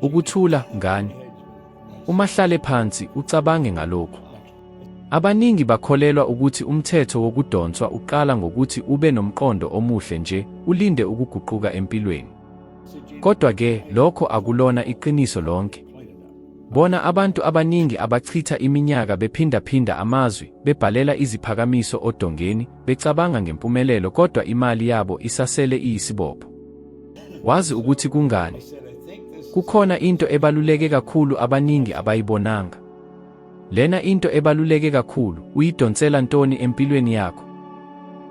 Ukuthula, ngani. Umahlale phansi ucabange ngalokhu. Abaningi bakholelwa ukuthi umthetho wokudonswa uqala ngokuthi ube nomqondo omuhle nje, ulinde ukuguquka empilweni. Kodwa-ke, lokho akulona iqiniso lonke. Bona abantu abaningi abachitha iminyaka bephindaphinda amazwi, bebhalela iziphakamiso odongeni, becabanga ngempumelelo kodwa imali yabo isasele iyisibopho. Wazi ukuthi kungani? Kukhona into ebaluleke kakhulu abaningi abayibonanga. Lena into ebaluleke kakhulu, uyidonsela ntoni empilweni yakho?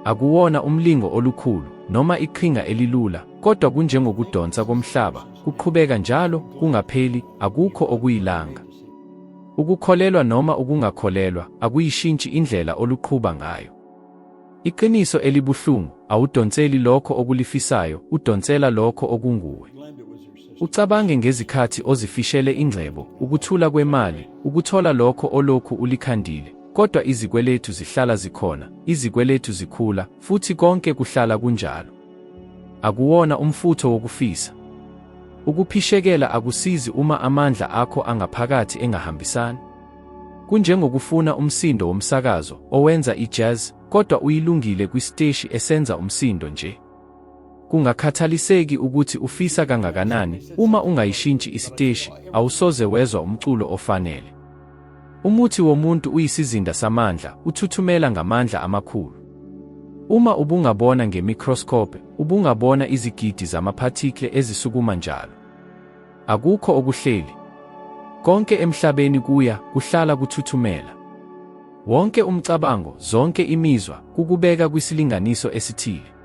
Akuwona umlingo olukhulu, noma iqhinga elilula, kodwa kunjengokudonsa komhlaba, kuqhubeka njalo, kungapheli, akukho okuyilanga. Ukukholelwa noma ukungakholelwa, akuyishintshi indlela oluqhuba ngayo. Iqiniso elibuhlungu, awudonseli lokho okulifisayo, udonsela lokho okunguwe. Ucabange ngezikhathi ozifishele ingcebo, ukuthula kwemali, ukuthola lokho olokhu ulikhandile, kodwa izikweletu zihlala zikhona, izikweletu zikhula, futhi konke kuhlala kunjalo. Akuwona umfutho wokufisa. Ukuphishekela akusizi uma amandla akho angaphakathi engahambisani. Kunjengokufuna umsindo womsakazo, owenza ijazz, kodwa uyilungile kwisiteshi esenza umsindo nje. Kungakhathaliseki ukuthi ufisa kangakanani, uma ungayishintshi isiteshi, awusoze wezwa umculo ofanele. Umuthi womuntu uyisizinda samandla, uthuthumela ngamandla amakhulu. Uma ubungabona ngemicroscope, ubungabona izigidi zamaphatikle ezisukuma njalo. Akukho okuhleli. Konke emhlabeni kuhlala kuthuthumela. Wonke umcabango, zonke imizwa, kukubeka kwisilinganiso esithile.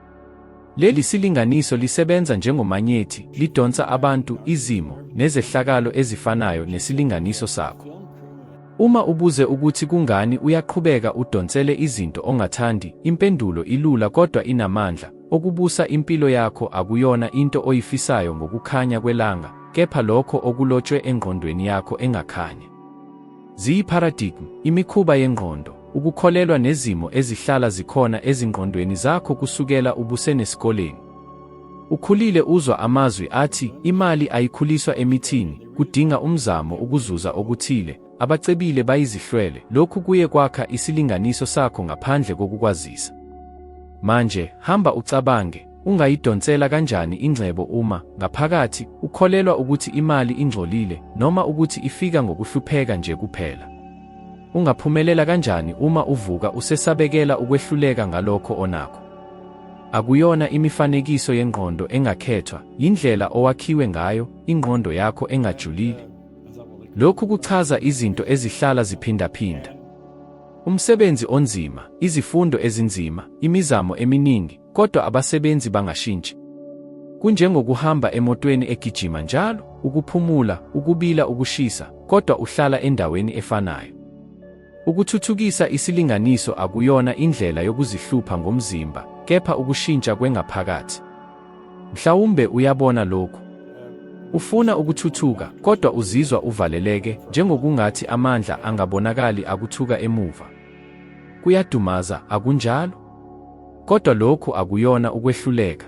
Leli silinganiso lisebenza njengomanyethi, lidonsa abantu, izimo, nezehlakalo ezifanayo nesilinganiso sakho. Uma ubuze ukuthi kungani uyaqhubeka udonsele izinto ongathandi, impendulo ilula kodwa inamandla. Okubusa impilo yakho akuyona into oyifisayo ngokukhanya kwelanga, kepha lokho okulotshwe engqondweni yakho engakhanya. Ziyiparadigm, imikhuba yengqondo, ukukholelwa nezimo ezihlala zikhona ezingqondweni zakho kusukela ubusenesikoleni. Ukhulile uzwa amazwi athi, imali ayikhuliswa emithini, kudinga umzamo ukuzuza okuthile, abacebile bayizihlwele. Lokhu kuye kwakha isilinganiso sakho ngaphandle kokukwazisa. Manje, hamba ucabange, ungayidonsela kanjani ingcebo uma, ngaphakathi, ukholelwa ukuthi imali ingcolile, noma ukuthi ifika ngokuhlupheka nje kuphela. Ungaphumelela kanjani uma uvuka usesabekela ukwehluleka ngalokho onakho. Akuyona imifanekiso yengqondo engakhethwa, indlela owakhiwe ngayo, ingqondo yakho engajulile. Lokhu kuchaza izinto ezihlala ziphindaphinda. Umsebenzi onzima, izifundo ezinzima, imizamo eminingi, kodwa abasebenzi bangashintshi. Kunjengokuhamba emotweni egijima njalo, ukuphumula, ukubila, ukushisa, kodwa uhlala endaweni efanayo. Ukuthuthukisa isilinganiso akuyona indlela yokuzihlupha ngomzimba, kepha ukushintsha kwengaphakathi. Mhlawumbe uyabona lokhu. Ufuna ukuthuthuka, kodwa uzizwa uvaleleke, njengokungathi amandla angabonakali akuthuka emuva. Kuyadumaza, akunjalo? Kodwa lokhu akuyona ukwehluleka.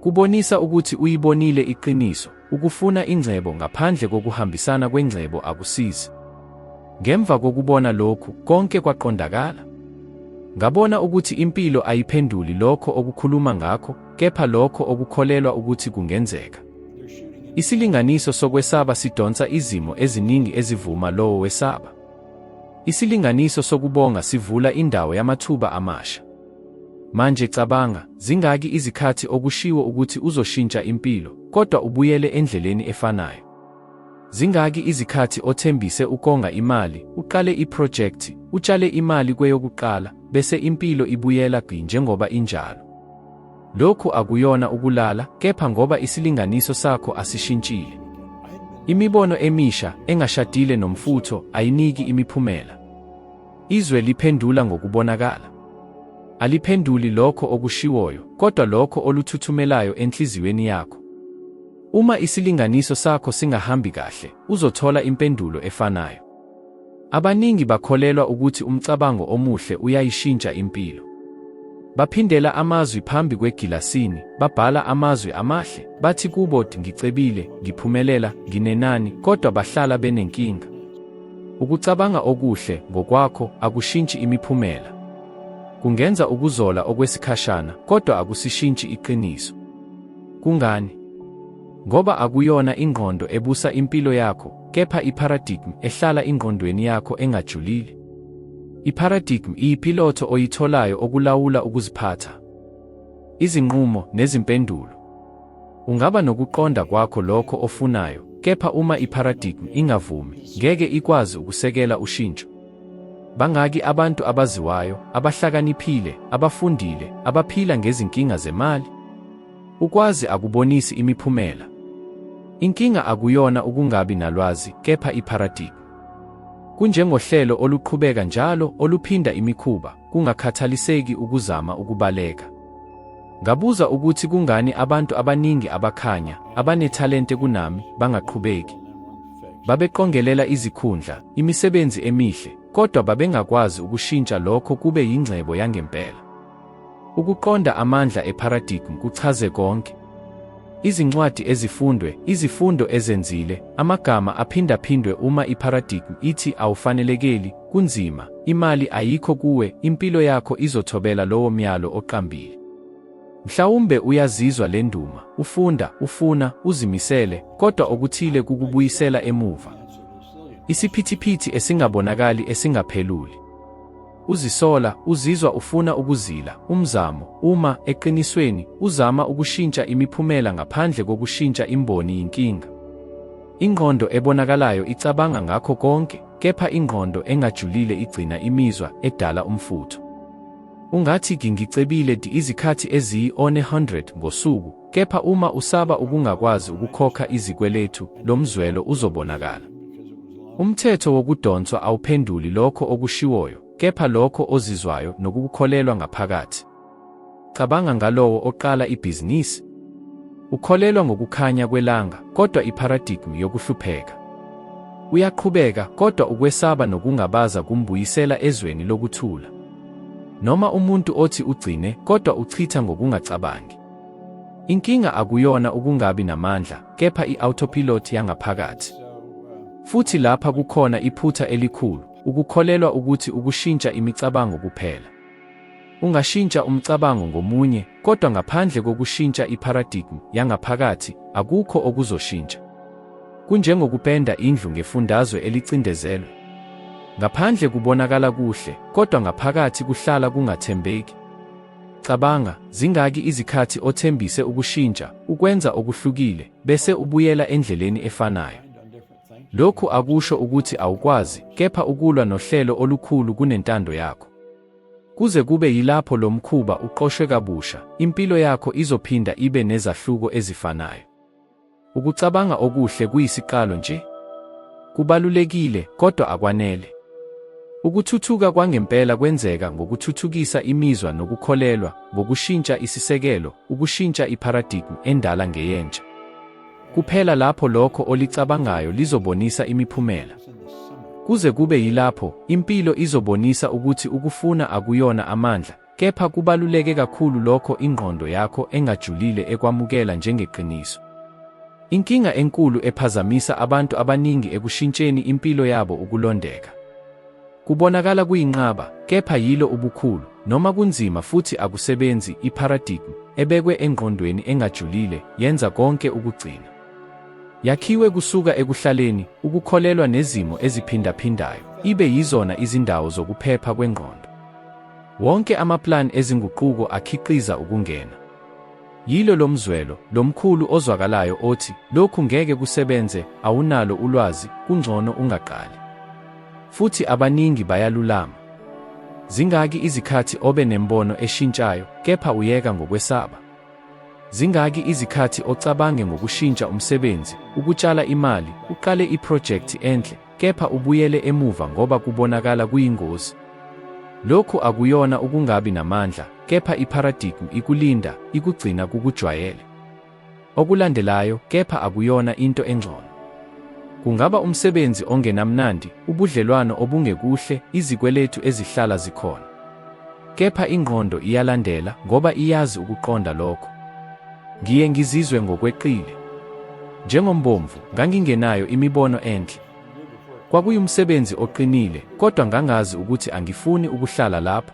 Kubonisa ukuthi uyibonile iqiniso, ukufuna ingcebo ngaphandle kokuhambisana kwengcebo akusizi. Ngemva kokubona lokhu, konke kwaqondakala. Ngabona ukuthi impilo ayiphenduli lokho okukhuluma ngakho, kepha lokho okukholelwa ukuthi kungenzeka. Isilinganiso sokwesaba sidonsa izimo eziningi ezivuma lowo wesaba. Isilinganiso sokubonga sivula indawo yamathuba amasha. Manje cabanga, zingaki izikhathi okushiwo ukuthi uzoshintsha impilo, kodwa ubuyele endleleni efanayo. Zingaki izikhathi othembise ukonga imali, uqale iprojekthi, utshale imali kweyokuqala, bese impilo ibuyela njengoba injalo. Lokhu akuyona ukulala, kepha ngoba isilinganiso sakho asishintshile. Imibono emisha, engashadile nomfutho, ayiniki imiphumela. Izwe liphendula ngokubonakala. Aliphenduli lokho okushiwoyo, kodwa lokho oluthuthumelayo enhliziyweni yakho. Uma isilinganiso sakho singahambi kahle, uzothola impendulo efanayo. Abaningi bakholelwa ukuthi umcabango omuhle uyayishintsha impilo. Baphindela amazwi phambi kwegilasini, babhala amazwi amahle, bathi kubo, ngicebile, ngiphumelela, nginenani, kodwa bahlala benenkinga. Ukucabanga okuhle ngokwakho akushintshi imiphumela. Kungenza ukuzola okwesikhashana, kodwa akusishintshi iqiniso. Kungani? Ngoba akuyona ingqondo ebusa impilo yakho, kepha iparadigm ehlala ingqondweni yakho engajulile. Iparadigm iyipilotho oyitholayo okulawula ukuziphatha, izinqumo nezimpendulo. Ungaba nokuqonda kwakho lokho ofunayo, kepha uma iparadigm ingavumi, ngeke ikwazi ukusekela ushintsho. Bangaki abantu abaziwayo, abahlakaniphile, abafundile, abaphila ngezinkinga zemali? Ukwazi akubonisi imiphumela. Inkinga akuyona ukungabi nalwazi, kepha iparadigm. Kunjengohlelo oluqhubeka njalo oluphinda imikhuba, kungakhathaliseki ukuzama ukubaleka. Ngabuza ukuthi kungani abantu abaningi abakhanya, abanethalente kunami, bangaqhubeki. Babeqongelela izikhundla, imisebenzi emihle, kodwa babengakwazi ukushintsha lokho kube yingcebo yangempela. Ukuqonda amandla eparadigm kuchaze konke. Izincwadi ezifundwe, izifundo ezenzile, amagama aphindaphindwe uma iparadigm ithi awufanelekeli, kunzima, imali ayikho kuwe, impilo yakho izothobela lowo myalo oqambile. Mhlawumbe uyazizwa le nduma, ufuna, uzimisele, kodwa okuthile kukubuyisela emuva. Isiphithiphithi esingabonakali esingapheluli. Uzisola, uzizwa ufuna ukuzila, umzamo, uma, eqinisweni, uzama ukushintsha imiphumela ngaphandle kokushintsha imboni yinkinga. Ingqondo ebonakalayo icabanga ngakho konke, kepha ingqondo engajulile igcina imizwa edala umfutho. Ungathi ngicebile izikhathi eziyi-100 ngosuku, kepha uma usaba ukungakwazi ukukhokha izikweletu, lo mzwelo uzobonakala. Umthetho wokudonswa awuphenduli lokho okushiwoyo, kepha lokho ozizwayo nokukholelwa ngaphakathi. Cabanga ngalowo oqala ibhizinisi. Ukholelwa ngokukhanya kwelanga, kodwa iparadigm yokuhlupheka. Uyaqhubeka, kodwa ukwesaba nokungabaza kumbuyisela ezweni lokuthula. Noma umuntu othi ugcine, kodwa uchitha ngokungacabangi. Inkinga akuyona ukungabi namandla, kepha i-autopilot yangaphakathi. Futhi lapha kukhona iphutha elikhulu, ukukholelwa ukuthi ukushintsha imicabango kuphela. Ungashintsha umcabango ngomunye, kodwa ngaphandle kokushintsha iparadigm yangaphakathi, akukho okuzoshintsha. Kunjengokupenda indlu ngefundazwe elicindezelwe. Ngaphandle kubonakala kuhle, kodwa ngaphakathi kuhlala kungathembeki. Cabanga, zingaki izikhathi othembise ukushintsha, ukwenza okuhlukile, bese ubuyela endleleni efanayo. Lokhu akusho ukuthi awukwazi, kepha ukulwa nohlelo olukhulu kunentando yakho. Kuze kube yilapho lo mkhuba uqoshwe kabusha, impilo yakho izophinda ibe nezahluko ezifanayo. Ukucabanga okuhle kuyisiqalo nje. Kubalulekile, kodwa akwanele. Ukuthuthuka kwangempela kwenzeka ngokuthuthukisa imizwa nokukholelwa, ngokushintsha isisekelo, ukushintsha iparadigm endala ngeyentsha. Kuphela lapho lokho olicabangayo lizobonisa imiphumela. Kuze kube yilapho, impilo izobonisa ukuthi ukufuna akuyona amandla, kepha kubaluleke kakhulu lokho ingqondo yakho engajulile ekwamukela njengeqiniso. Inkinga enkulu ephazamisa abantu abaningi ekushintsheni impilo yabo ukulondeka. Kubonakala kuyinqaba, kepha yilo ubukhulu, noma kunzima futhi akusebenzi. Iparadigm ebekwe engqondweni engajulile yenza konke ukugcina. Yakhiwe kusuka ekuhlaleni, ukukholelwa nezimo eziphindaphindayo, ibe yizona izindawo zokuphepha kwengqondo. Wonke amaplan ezinguquko akhiqiza ukungena. Yilo lo mzwelo, lo mkhulu ozwakalayo othi, lokhu ngeke kusebenze, awunalo ulwazi, kungcono ungaqali. Futhi abaningi bayalulama. Zingaki izikhathi obe nembono eshintshayo, kepha uyeka ngokwesaba? Zingaki izikhathi ocabange ngokushintsha umsebenzi, ukutshala imali, uqale iprojekthi enhle, kepha ubuyele emuva ngoba kubonakala kuyingozi? Lokhu akuyona ukungabi namandla, kepha iparadigm ikulinda, ikugcina kukujwayele. Okulandelayo, kepha akuyona into engcono. Kungaba umsebenzi ongenamnandi, ubudlelwano obungekuhle, izikweletu ezihlala zikhona. kepha ingqondo iyalandela ngoba iyazi ukuqonda lokho. Ngiye ngizizwe ngokweqile. Njengombomvu, ngangingenayo imibono enhle. Kwakuyumsebenzi oqinile, kodwa ngangazi ukuthi angifuni ukuhlala lapho.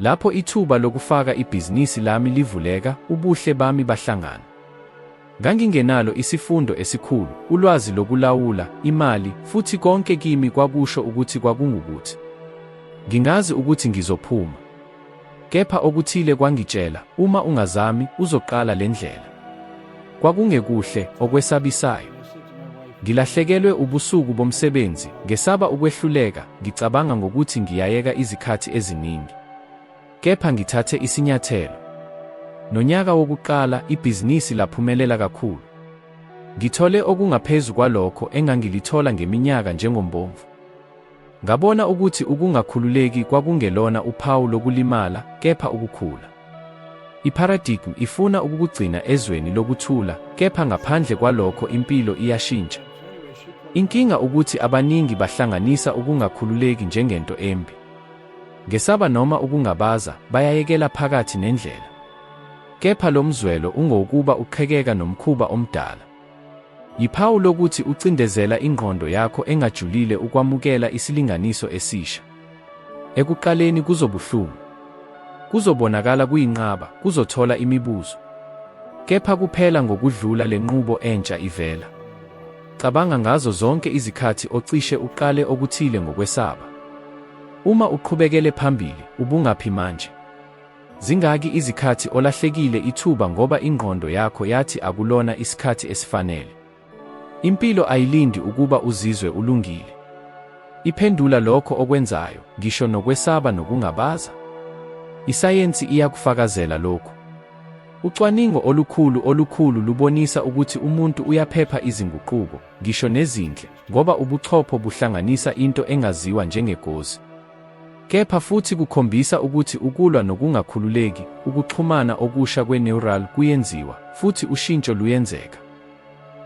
Lapho ithuba lokufaka ibhizinisi lami livuleka, ubuhle bami bahlangana. Ngangingenalo isifundo esikhulu, ulwazi lokulawula imali, futhi konke kimi kwakusho ukuthi kwakungukuthi ngingazi ukuthi ngizophuma. Kepha okuthile kwangitshela, uma ungazami uzoqala le ndlela. Kwakungekuhle, okwesabisayo. Ngilahlekelwe ubusuku bomsebenzi, ngesaba ukwehluleka, ngicabanga ngokuthi ngiyayeka izikhathi eziningi. Kepha ngithathe isinyathelo. Nonyaka wokuqala ibhizinisi laphumelela kakhulu. Ngithole okungaphezu kwalokho engangilithola ngeminyaka njengombomvu. Ngabona ukuthi ukungakhululeki kwakungelona uphawu lokulimala, kepha ukukhula. Iparadigm ifuna ukukugcina ezweni lokuthula, kepha ngaphandle kwalokho impilo iyashintsha. Inkinga ukuthi abaningi bahlanganisa ukungakhululeki njengento embi. Ngesaba noma ukungabaza, bayayekela phakathi nendlela. Kepha lo mzwelo ungokuba uqhekeka nomkhuba omdala. Yiphawu lokuthi ucindezela ingqondo yakho engajulile ukwamukela isilinganiso esisha. Ekuqaleni kuzobuhlungu. Kuzobonakala kuyinqaba, kuzothola imibuzo. Kepha kuphela ngokudlula le nqubo entsha ivela. Cabanga ngazo zonke izikhathi ocishe uqale okuthile ngokwesaba. Uma uqhubekele phambili, ubungaphi manje? Zingaki izikhathi olahlekile ithuba ngoba ingqondo yakho yathi akulona isikhathi esifanele? Impilo ayilindi ukuba uzizwe ulungile. Iphendula lokho okwenzayo, ngisho nokwesaba nokungabaza. Isayensi iyakufakazela lokhu. Ucwaningo olukhulu lubonisa ukuthi umuntu uyaphepha izinguquko, ngisho nezinhle, ngoba ubuchopho buhlanganisa into engaziwa njengegozi. Kepha futhi kukhombisa ukuthi ukulwa nokungakhululeki, ukuxhumana okusha kwe-neural kuyenziwa, futhi ushintsho luyenzeka.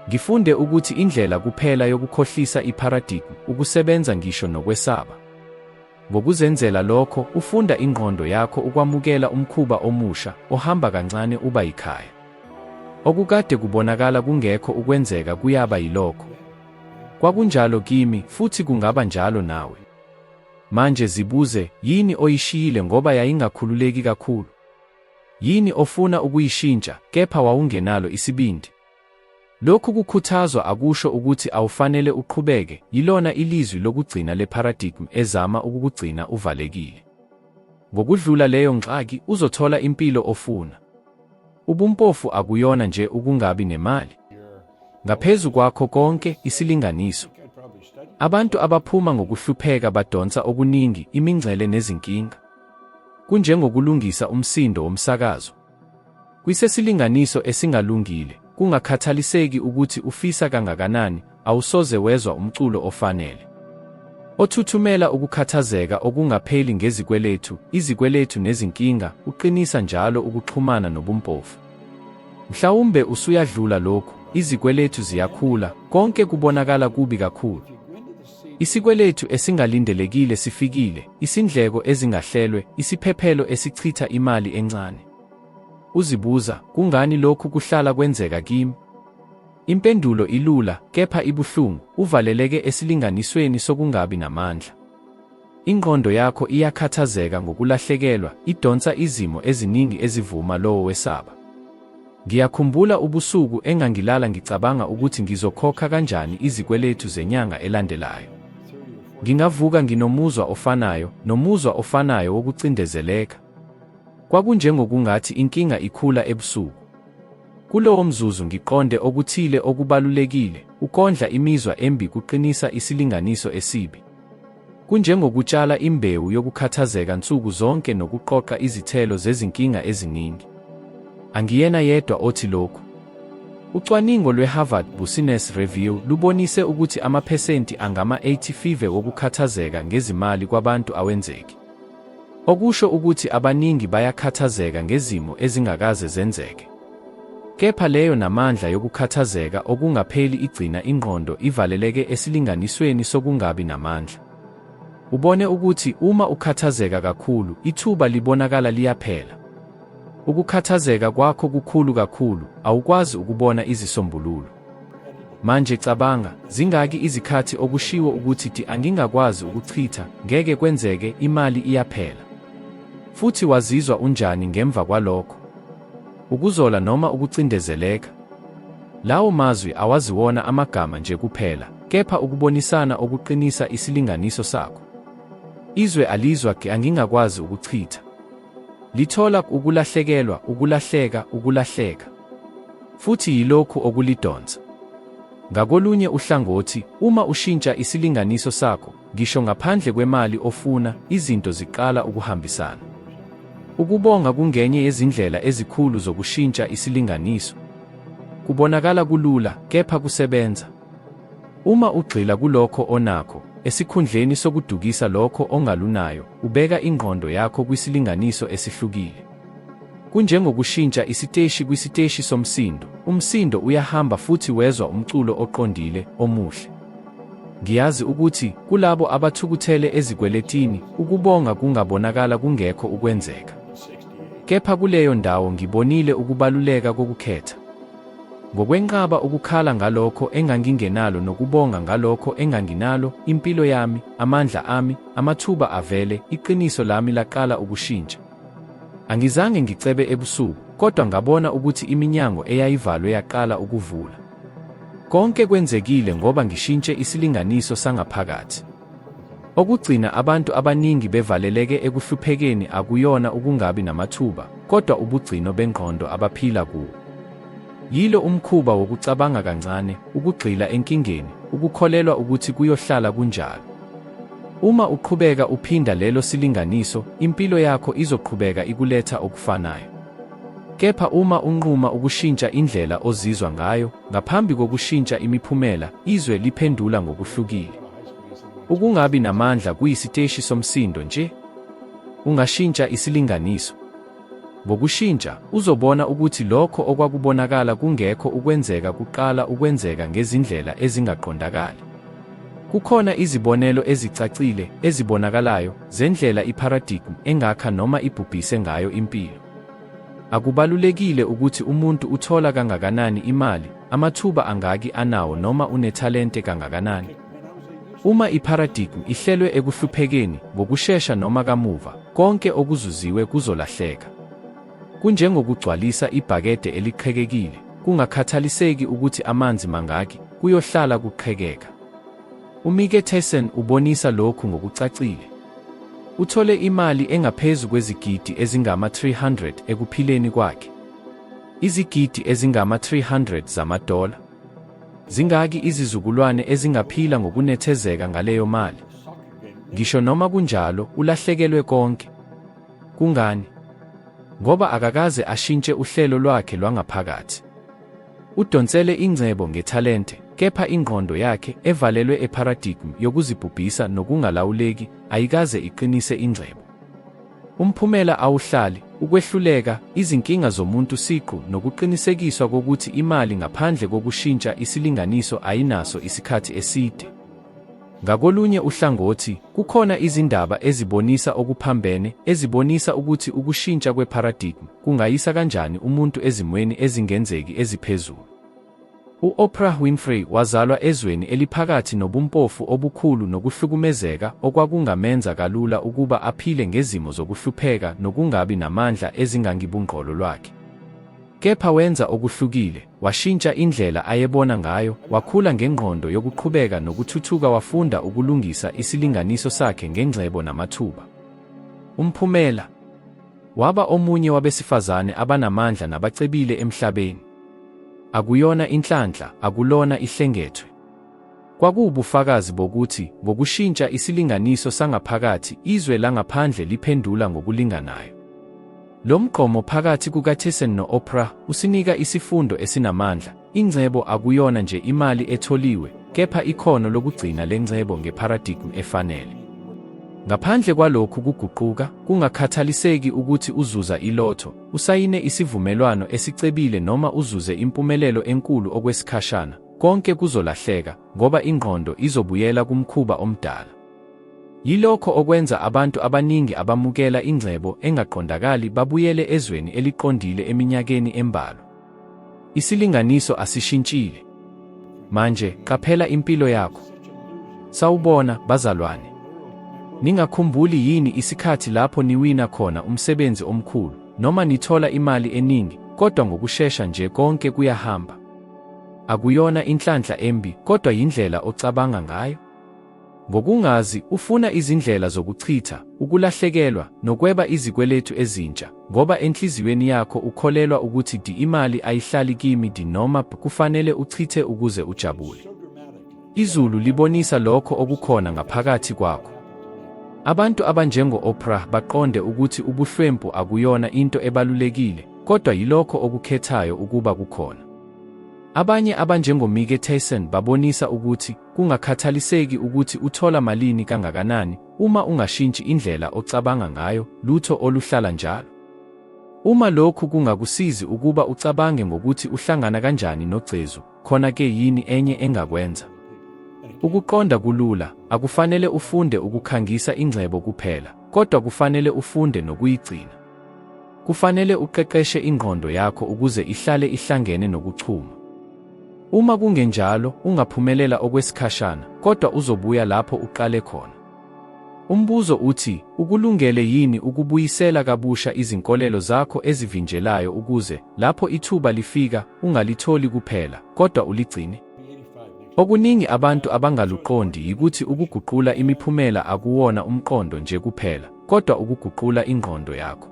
Ngifunde ukuthi indlela kuphela yokukhohlisa iparadigm, ukusebenza ngisho nokwesaba. Ngokuzenzela lokho, ufunda ingqondo yakho ukwamukela umkhuba omusha, ohamba kancane uba yikhaya. Okukade kubonakala kungekho ukwenzeka kuyaba yilokho. Kwakunjalo kimi, futhi kungaba njalo nawe. Manje zibuze, yini oyishiyile ngoba yayingakhululeki kakhulu? Yini ofuna ukuyishintsha, kepha wawungenalo isibindi? Lokhu kukhuthazwa akusho ukuthi awufanele uqhubeke, yilona ilizwi lokugcina le-paradigm ezama ukukugcina uvalekile. Ngokudlula leyo ngxaki, uzothola impilo ofuna. Ubumpofu akuyona nje ukungabi nemali. Ngaphezu kwakho konke, isilinganiso. Abantu abaphuma ngokuhlupheka badonsa okuningi, imingcele nezinkinga. Kunjengokulungisa umsindo womsakazo. Kwisesilinganiso esingalungile, kungakhathaliseki ukuthi ufisa kangakanani, awusoze wezwa umculo ofanele. Othuthumela ukukhathazeka okungapheli ngezikwelethu, izikweletu nezinkinga, uqinisa njalo ukuxhumana nobumpofu. Mhlawumbe usuyadlula lokhu, izikweletu ziyakhula, konke kubonakala kubi kakhulu. Isikweletu esingalindelekile sifikile, isindleko ezingahlelwe, isiphephelo esichitha imali encane. Uzibuza, kungani lokhu kuhlala kwenzeka kimi? Impendulo ilula, kepha ibuhlungu, uvaleleke esilinganisweni sokungabi namandla. Ingqondo yakho iyakhathazeka ngokulahlekelwa, idonsa izimo eziningi ezivuma lowo wesaba. Ngiyakhumbula ubusuku engangilala ngicabanga ukuthi ngizokhokha kanjani izikweletu zenyanga elandelayo. Ngingavuka nginomuzwa ofanayo wokucindezeleka. Kwakunjengokungathi inkinga ikhula ebusuku. Kulowo mzuzu ngiqonde okuthile okubalulekile, ukondla imizwa embi kuqinisa isilinganiso esibi. Kunjengokutshala imbewu yokukhathazeka nsuku zonke nokuqoqa izithelo zezinkinga eziningi. Angiyena yedwa othi lokhu. Ucwaningo lwe-Harvard Business Review lubonise ukuthi amaphesenti angama-85 wokukhathazeka ngezimali kwabantu awenzeki. Okusho ukuthi abaningi bayakhathazeka ngezimo ezingakaze zenzeke. Kepha leyo namandla yokukhathazeka okungapheli igcina ingqondo ivaleleke esilinganisweni sokungabi namandla. Ubone ukuthi uma ukhathazeka kakhulu, ithuba libonakala liyaphela. Ukukhathazeka kwakho kukhulu kakhulu, awukwazi ukubona izisombululo. Manje cabanga, zingaki izikhathi okushiwo ukuthi angingakwazi ukuchitha, ngeke kwenzeke, imali iyaphela. Futhi wazizwa unjani ngemva kwalokho? Ukuzola noma ukucindezeleka? Lawo mazwi awaziwona amagama nje kuphela, kepha ukubonisana okuqinisa isilinganiso sakho. Izwe alizwa angingakwazi ukuchitha. Lithola ukulahlekelwa, ukulahleka. Futhi yilokhu okulidonsa. Ngakolunye uhlangothi, uma ushintsha isilinganiso sakho, ngisho ngaphandle kwemali ofuna, izinto ziqala ukuhambisana. Ukubonga kungenye yezindlela ezikhulu zokushintsha isilinganiso. Kubonakala kulula, kepha kusebenza. Uma ugxila kulokho onakho, esikhundleni sokudukisa lokho ongalunayo, ubeka ingqondo yakho kwisilinganiso esihlukile. Kunjengokushintsha isiteshi kwisiteshi somsindo, umsindo uyahamba futhi wezwa umculo oqondile, omuhle. Ngiyazi ukuthi, kulabo abathukuthele ezikweletini, ukubonga kungabonakala kungekho ukwenzeka. Kepha kuleyo ndawo ngibonile ukubaluleka kokukhetha. Ngokwenqaba ukukhala ngalokho engangingenalo nokubonga ngalokho enganginalo, impilo yami, amandla ami, amathuba avele, iqiniso lami laqala ukushintsha. Angizange ngicebe ebusuku, kodwa ngabona ukuthi iminyango eyayivalwe yaqala ukuvula. Konke kwenzekile ngoba ngishintshe isilinganiso sangaphakathi. Okugcina abantu abaningi bevaleleke ekuhluphekeni akuyona ukungabi namathuba, kodwa ubugcino bengqondo abaphila kuwo. Yilo umkhuba wokucabanga kancane, ukugxila enkingeni, ukukholelwa ukuthi kuyohlala kunjalo. Uma uqhubeka uphinda lelo silinganiso, impilo yakho izoqhubeka ikuletha okufanayo. Kepha uma unquma ukushintsha indlela ozizwa ngayo, ngaphambi kokushintsha imiphumela, izwe liphendula ngokuhlukile. Ukungabi namandla kuyisiteshi somsindo nje. Ungashintsha isilinganiso. Ngokushintsha, uzobona ukuthi lokho okwakubonakala kungekho ukwenzeka kuqala ukwenzeka ngezindlela ezingaqondakali. Kukhona izibonelo ezicacile, ezibonakalayo, zendlela iparadigm engakha noma ibhubhise ngayo impilo. Akubalulekile ukuthi umuntu uthola kangakanani imali, amathuba angaki anawo noma unethalente kangakanani. Uma iparadigm ihlelwe ekuhluphekeni, ngokushesha noma kamuva, konke okuzuziwe kuzolahleka. Kunjengokugcwalisa ibhakede eliqhekekile, kungakhathaliseki ukuthi amanzi mangaki, kuyohlala kuqhekeka. uMike Tyson ubonisa lokhu ngokucacile. Uthole imali engaphezu kwezigidi ezingama-300 ekuphileni kwakhe. Izigidi ezingama-300 zamadola. Zingaki izizukulwane ezingaphila ngokunethezeka ngaleyo mali? Ngisho noma kunjalo, ulahlekelwe konke. Kungani? Ngoba akakaze ashintshe uhlelo lwakhe lwangaphakathi. Udonsele ingcebo ngethalente, kepha ingqondo yakhe, evalelwe eparadigm yokuzibhubhisa nokungalawuleki, ayikaze iqinise ingcebo. Umphumela awuhlali, ukwehluleka, izinkinga zomuntu siqu nokuqinisekiswa kokuthi imali ngaphandle kokushintsha isilinganiso ayinaso isikhathi eside. Ngakolunye uhlangothi, kukhona izindaba ezibonisa okuphambene, ezibonisa ukuthi ukushintsha kweparadigm kungayisa kanjani umuntu ezimweni ezingenzeki eziphezulu. U-Oprah Winfrey wazalwa ezweni eliphakathi nobumpofu obukhulu nokuhlukumezeka okwakungamenza kalula ukuba aphile ngezimo zokuhlupheka nokungabi namandla ezingangibungqolo lwakhe. Kepha wenza okuhlukile, washintsha indlela ayebona ngayo, wakhula ngengqondo yokuqhubeka nokuthuthuka, wafunda ukulungisa isilinganiso sakhe ngengcebo namathuba. Umphumela, waba omunye wabesifazane abanamandla nabacebile emhlabeni. Akuyona inhlanhla, akulona ihlengethwe. Kwakuwubufakazi bokuthi, ngokushintsha isilinganiso sangaphakathi, izwe langaphandle liphendula ngokulinganayo. Lo mgqomo phakathi kukaTyson no-Oprah usinika isifundo esinamandla. Ingcebo akuyona nje imali etholiwe, kepha ikhono lokugcina lengcebo ngeparadigm efanele. Ngaphandle kwalokhu kuguquka, kungakhathaliseki ukuthi uzuza ilotho, usayine isivumelwano esicebile noma uzuze impumelelo enkulu okwesikhashana, konke kuzolahleka, ngoba ingqondo izobuyela kumkhuba omdala. Yilokho okwenza abantu abaningi abamukela ingcebo engaqondakali babuyele ezweni eliqondile eminyakeni embalwa. Isilinganiso asishintshile. Manje, qaphela impilo yakho. Sawubona, bazalwane. Ningakhumbuli yini isikhathi lapho niwina khona umsebenzi omkhulu, noma nithola imali eningi, kodwa ngokushesha nje konke kuyahamba? Akuyona inhlanhla embi, kodwa yindlela ocabanga ngayo. Ngokungazi, ufuna izindlela zokuchitha, ukulahlekelwa, nokweba izikweletu ezintsha, ngoba enhliziyweni yakho ukholelwa ukuthi imali ayihlali kimi noma kufanele uchithe ukuze ujabule. Izulu libonisa lokho okukhona ngaphakathi kwakho. Abantu abanjengo-Oprah baqonde ukuthi ubuhlwempu akuyona into ebalulekile, kodwa yilokho okukhethayo ukuba kukhona. Abanye abanjengoMike Tyson babonisa ukuthi kungakhathaliseki ukuthi uthola malini kangakanani uma ungashintshi indlela ocabanga ngayo, lutho oluhlala njalo. Uma lokhu kungakusizi ukuba ucabange ngokuthi uhlangana kanjani nogcezu, khona-ke yini enye engakwenza? Ukuqonda kulula, akufanele ufunde ukukhangisa ingcebo kuphela, kodwa kufanele ufunde nokuyigcina. Kufanele uqeqeshe ingqondo yakho ukuze ihlale ihlangene nokuchuma. Uma kungenjalo, ungaphumelela okwesikhashana, kodwa uzobuya lapho uqale khona. Umbuzo uthi, ukulungele yini ukubuyisela kabusha izinkolelo zakho ezivinjelayo ukuze, lapho ithuba lifika, ungalitholi kuphela, kodwa uligcine? Okuningi abantu abangaluqondi yikuthi ukuguqula imiphumela akuwona umqondo nje kuphela, kodwa ukuguqula ingqondo yakho.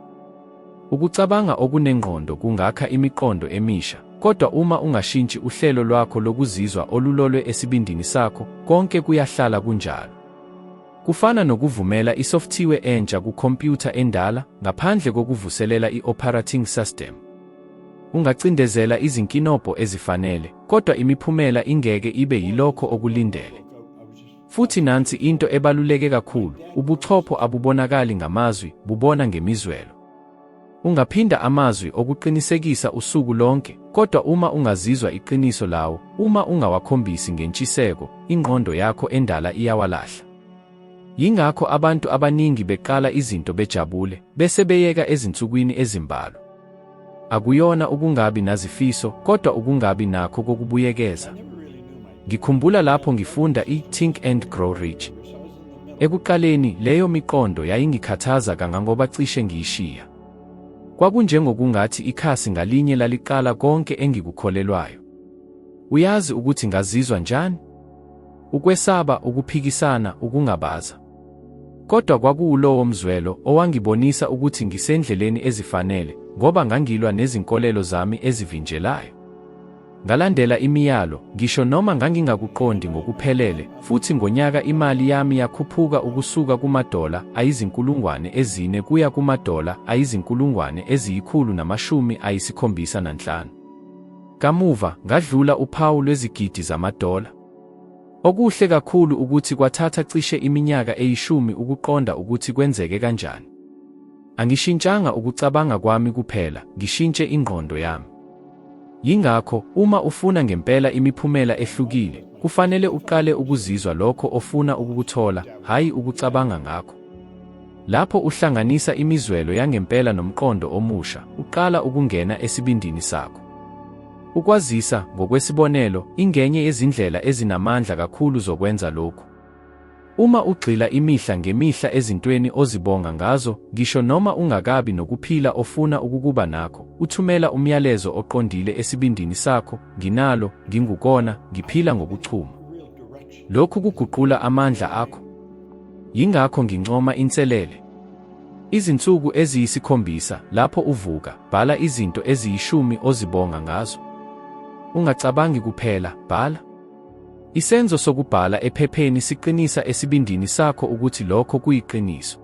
Ukucabanga okunengqondo kungakha imiqondo emisha, kodwa uma ungashintshi uhlelo lwakho lokuzizwa olulolwe esibindini sakho, konke kuyahlala kunjalo. Kufana nokuvumela isofthiwe entsha kukhompyutha endala, ngaphandle kokuvuselela i-operating system. Ungacindezela izinkinobho ezifanele, kodwa imiphumela ingeke ibe yilokho okulindele. Futhi nansi into ebaluleke kakhulu, ubuchopho abubonakali ngamazwi, bubona ngemizwelo. Ungaphinda amazwi okuqinisekisa usuku lonke, kodwa uma ungazizwa iqiniso lawo, uma ungawakhombisi ngentshiseko, ingqondo yakho endala iyawalahla. Yingakho abantu abaningi beqala izinto bejabule, bese beyeka ezinsukwini ezimbalwa. Akuyona ukungabi nazifiso, kodwa ukungabi nakho kokubuyekeza. Ngikhumbula lapho ngifunda i-Think and Grow Rich. Ekuqaleni, leyo miqondo yayingikhathaza kangangoba cishe ngiyishiya. Kwakunjengokungathi ikhasi ngalinye laliqala konke engikukholelwayo. Uyazi ukuthi ngazizwa njani? Ukwesaba, ukuphikisana, ukungabaza. Kodwa kwakuwulowo mzwelo owangibonisa ukuthi ngisendleleni ezifanele, ngoba ngangilwa nezinkolelo zami ezivinjelayo. Ngalandela imiyalo, ngisho noma ngangingakuqondi ngokuphelele, futhi ngonyaka imali yami yakhuphuka ukusuka kumadola $4,000 kuya kumadola $175. Kamuva, ngadlula uphawu lwezigidi zamadola. Okuhle kakhulu ukuthi kwathatha cishe iminyaka eyishumi ukuqonda ukuthi kwenzeke kanjani. Angishintshanga ukucabanga kwami kuphela, ngishintshe ingqondo yami. Yingakho, uma ufuna ngempela imiphumela ehlukile, kufanele uqale ukuzizwa lokho ofuna ukukuthola, hayi ukucabanga ngakho. Lapho uhlanganisa imizwelo yangempela nomqondo omusha, uqala ukungena esibindini sakho. Ukwazisa, ngokwesibonelo, ingenye yezindlela ezinamandla kakhulu zokwenza lokhu. Uma ugxila imihla ngemihla ezintweni ozibonga ngazo, ngisho noma ungakabi nokuphila ofuna ukukuba nakho, uthumela umyalezo oqondile esibindini sakho, nginalo, ngingukona, ngiphila ngokuchuma. Lokhu kuguqula amandla akho. Yingakho ngincoma inselele. Izinsuku eziyi-7 lapho uvuka, bhala izinto eziyi-10 ozibonga ngazo. Ungacabangi kuphela, bhala. Isenzo sokubhala ephepheni siqinisa esibindini sakho ukuthi lokho kuyiqiniso.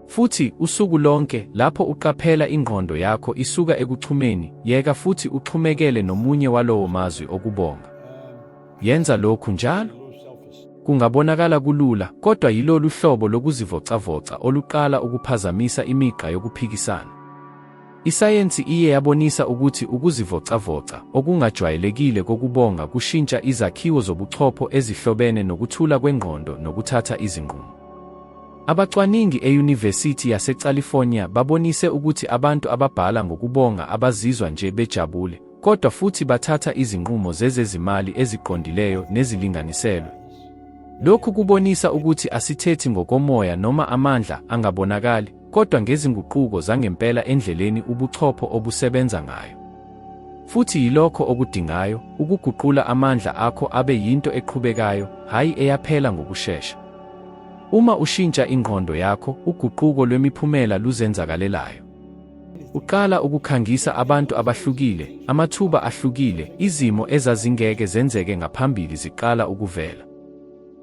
Futhi, usuku lonke, lapho uqaphela ingqondo yakho isuka ekuchumeni, yeka futhi uxhumekele nomunye walowo mazwi okubonga. Yenza lokhu njalo. Kungabonakala kulula, kodwa yilolu hlobo lokuzivocavoca oluqala ukuphazamisa imigqa yokuphikisana. Isayensi iye yabonisa ukuthi ukuzivocavoca okungajwayelekile kokubonga kushintsha izakhiwo zobuchopho ezihlobene nokuthula kwengqondo nokuthatha izinqumo. Abacwaningi eYunivesithi yaseCalifornia babonise ukuthi abantu ababhala ngokubonga abazizwa nje bejabule, kodwa futhi bathatha izinqumo zezezimali eziqondileyo nezilinganiselwe. Lokhu kubonisa ukuthi asithethi ngokomoya noma amandla angabonakali, kodwa ngezinguquko zangempela endleleni ubuchopho obusebenza ngayo. Futhi yilokho okudingayo, ukuguqula amandla akho abe yinto eqhubekayo, hayi eyaphela ngokushesha. Uma ushintsha ingqondo yakho, uguquko lwemiphumela luzenzakalelayo. Uqala ukukhangisa abantu abahlukile, amathuba ahlukile, izimo ezazingeke zenzeke ngaphambili ziqala ukuvela.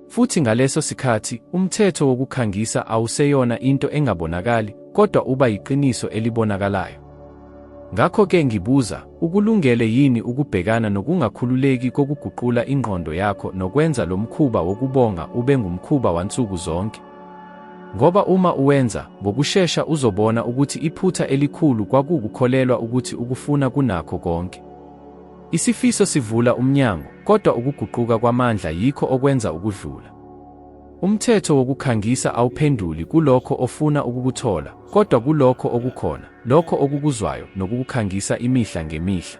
Futhi ngaleso sikhathi, umthetho wokukhangisa awuseyona into engabonakali, kodwa uba yiqiniso elibonakalayo. Ngakho-ke ngibuza, ukulungele yini ukubhekana nokungakhululeki kokuguqula ingqondo yakho nokwenza lo mkhuba wokubonga ube ngumkhuba wansuku zonke? Ngoba uma uwenza, ngokushesha uzobona ukuthi iphutha elikhulu kwakukukholelwa ukuthi ukufuna kunakho konke. Isifiso sivula umnyango, kodwa ukuguquka kwamandla yikho okwenza ukudlula. Umthetho wokukhangisa awuphenduli kulokho ofuna ukukuthola, kodwa kulokho okukhona, lokho okukuzwayo nokukukhangisa imihla ngemihla.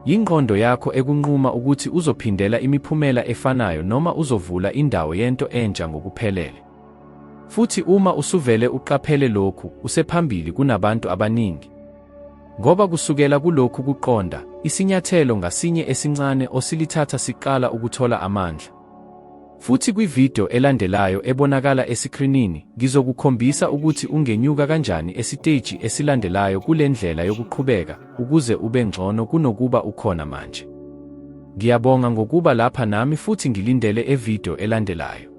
Yingqondo yakho ekunquma ukuthi uzophindela imiphumela efanayo noma uzovula indawo yento entsha ngokuphelele. Futhi uma usuvele uqaphele lokhu, usephambili kunabantu abaningi. Ngoba kusukela kulokhu kuqonda, isinyathelo ngasinye esincane osilithatha siqala ukuthola amandla. Futhi kwividiyo elandelayo ebonakala esikrinini, ngizokukhombisa ukuthi ungenyuka kanjani esiteji esilandelayo kule ndlela yokuqhubeka, ukuze ube ngcono kunokuba ukhona manje. Ngiyabonga ngokuba lapha nami futhi ngilindele evidiyo elandelayo.